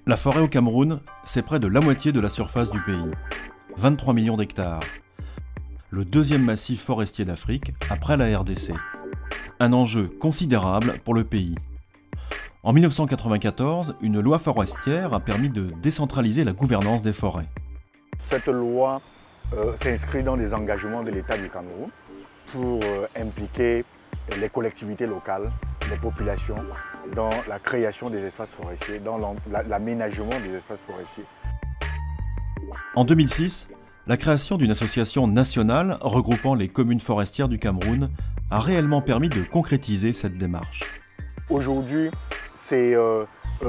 La forêt au Cameroun, c'est près de la moitié de la surface du pays, 23 millions d'hectares. Le deuxième massif forestier d'Afrique après la RDC. Un enjeu considérable pour le pays. En 1994, une loi forestière a permis de décentraliser la gouvernance des forêts. Cette loi s'inscrit dans les engagements de l'État du Cameroun pour impliquer les collectivités locales, les populations, dans la création des espaces forestiers, dans l'aménagement des espaces forestiers. En 2006, la création d'une association nationale regroupant les communes forestières du Cameroun a réellement permis de concrétiser cette démarche. Aujourd'hui, c'est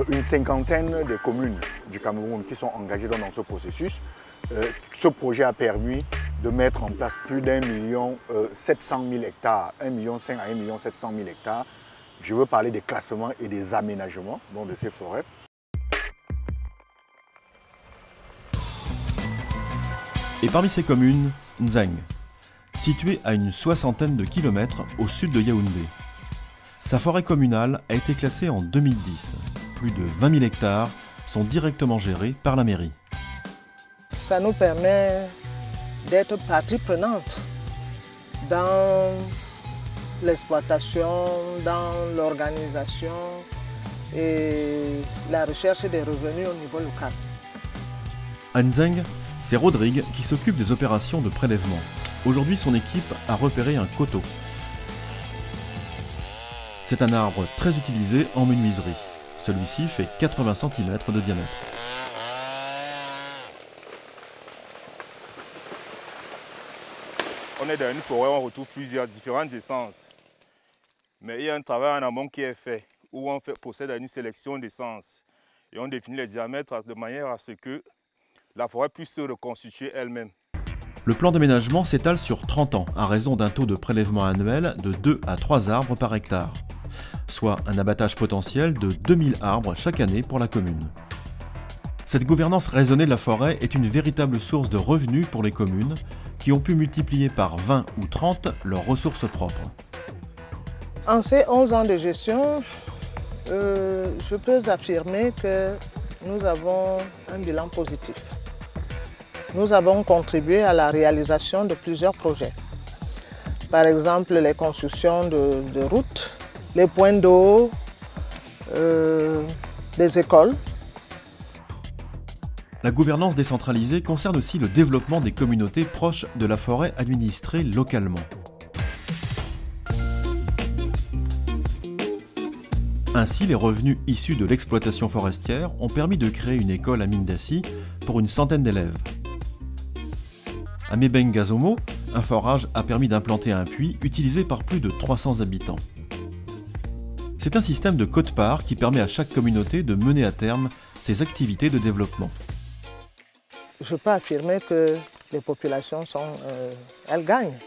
une cinquantaine de communes du Cameroun qui sont engagées dans ce processus. Ce projet a permis de mettre en place plus d'1,7 million hectares, 1,5 million à 1,7 million hectares. Je veux parler des classements et des aménagements de ces forêts. Et parmi ces communes, Nzeng, située à une soixantaine de kilomètres au sud de Yaoundé. Sa forêt communale a été classée en 2010. Plus de 20 000 hectares sont directement gérés par la mairie. Ça nous permet d'être partie prenante dans l'exploitation, dans l'organisation et la recherche des revenus au niveau local. À Nzeng, c'est Rodrigue qui s'occupe des opérations de prélèvement. Aujourd'hui, son équipe a repéré un coteau. C'est un arbre très utilisé en menuiserie. Celui-ci fait 80 cm de diamètre. On est dans une forêt, on retrouve différentes essences. Mais il y a un travail en amont qui est fait, où on procède à une sélection d'essences. Et on définit les diamètres de manière à ce que la forêt puisse se reconstituer elle-même. Le plan d'aménagement s'étale sur 30 ans, à raison d'un taux de prélèvement annuel de 2 à 3 arbres par hectare. Soit un abattage potentiel de 2000 arbres chaque année pour la commune. Cette gouvernance raisonnée de la forêt est une véritable source de revenus pour les communes qui ont pu multiplier par 20 ou 30 leurs ressources propres. En ces 11 ans de gestion, je peux affirmer que nous avons un bilan positif. Nous avons contribué à la réalisation de plusieurs projets. Par exemple, les constructions de routes, les points d'eau, des écoles. La gouvernance décentralisée concerne aussi le développement des communautés proches de la forêt administrée localement. Ainsi, les revenus issus de l'exploitation forestière ont permis de créer une école à Mindassi pour une centaine d'élèves. À Mebengazomo, un forage a permis d'implanter un puits utilisé par plus de 300 habitants. C'est un système de quote-part qui permet à chaque communauté de mener à terme ses activités de développement. Je peux affirmer que les populations elles gagnent.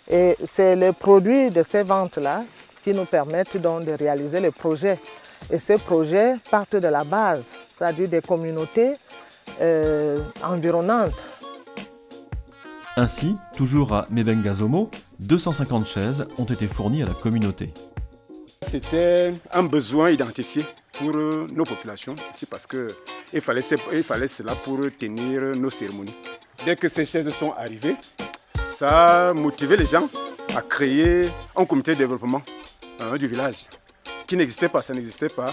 Et c'est les produits de ces ventes-là qui nous permettent donc de réaliser les projets. Et ces projets partent de la base, c'est-à-dire des communautés environnantes. Ainsi, toujours à Mebengazomo, 250 chaises ont été fournies à la communauté. C'était un besoin identifié pour nos populations, c'est parce qu'il fallait cela pour tenir nos cérémonies. Dès que ces chaises sont arrivées, ça a motivé les gens à créer un comité de développement du village qui n'existait pas, ça n'existait pas.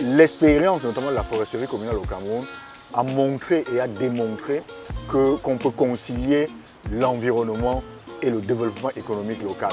L'expérience, notamment de la foresterie communale au Cameroun, a montré et a démontré qu'on peut concilier l'environnement et le développement économique local.